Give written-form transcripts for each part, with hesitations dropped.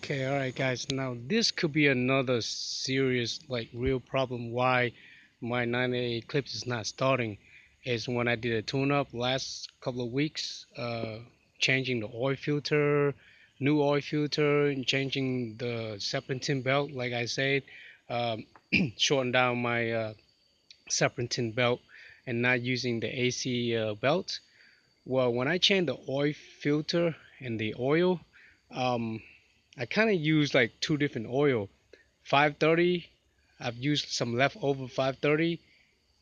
Okay, all right, guys. Now this could be another serious, like, real problem. Why my 9A Eclipse is not starting is when I did a tune-up last couple of weeks, changing the oil filter, new oil filter, and changing the serpentine belt. Like I said, um, shorten down my serpentine belt and not using the AC belt. Well, when I changed the oil filter and the oil, um, I kind of use like two different oil. 530, I've used some leftover 530,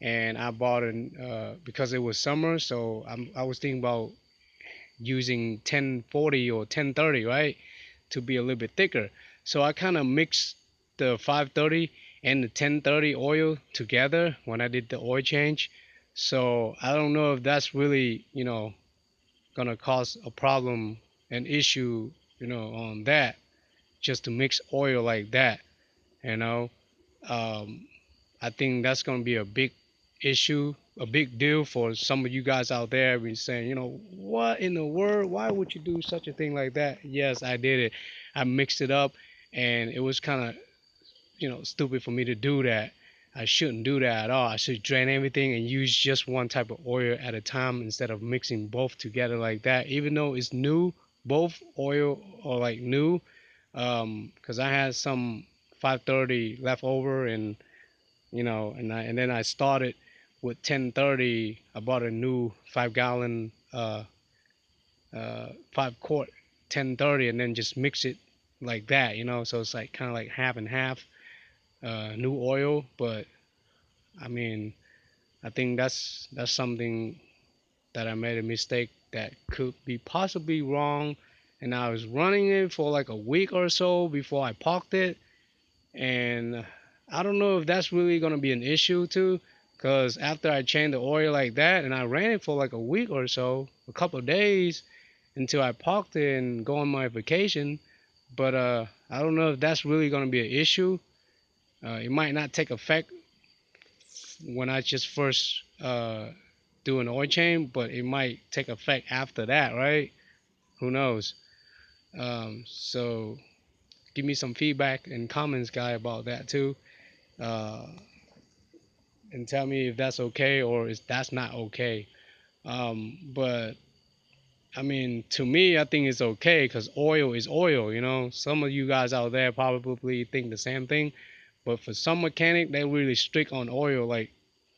and I bought it because it was summer, so I was thinking about using 1040 or 1030, right, to be a little bit thicker. So I kind of mixed the 530 and the 1030 oil together when I did the oil change. So I don't know if that's really, gonna cause a problem, an issue, on that, just to mix oil like that, you know. Um, I think that's going to be a big issue, a big deal for some of you guys out there. Be saying, what in the world? Why would you do such a thing like that? Yes, I did it. I mixed it up, and it was kind of, stupid for me to do that. I shouldn't do that at all. I should drain everything and use just one type of oil at a time instead of mixing both together like that. Even though it's new, both oil are like new, because I had some 530 left over, and and then I started with 1030. I bought a new 5 gallon, 5 quart 1030, and then just mix it like that, so it's like kind of like half and half, new oil. But I mean, I think that's something that I made a mistake that could be possibly wrong, and I was running it for like a week or so before I parked it. And I don't know if that's really gonna be an issue too, because after I changed the oil like that and I ran it for like a week or so, a couple of days until I parked it and go on my vacation. But I don't know if that's really gonna be an issue. It might not take effect when I just first do an oil change, but it might take effect after that, right? Who knows? So give me some feedback and comments, guy, about that too. Uh, and tell me if that's okay or if that's not okay. But I mean, to me, I think it's okay because oil is oil. Some of you guys out there probably think the same thing, but for some mechanic, they really strict on oil. Like,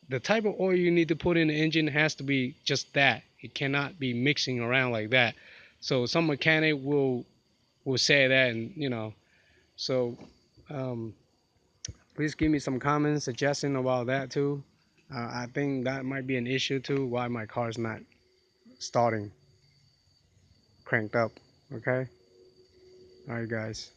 the type of oil you need to put in the engine has to be just that. It cannot be mixing around like that. So some mechanic will say that, and so um, please give me some comments suggesting about that too. I think that might be an issue too. Why my car's not starting cranked up? Okay. All right, guys.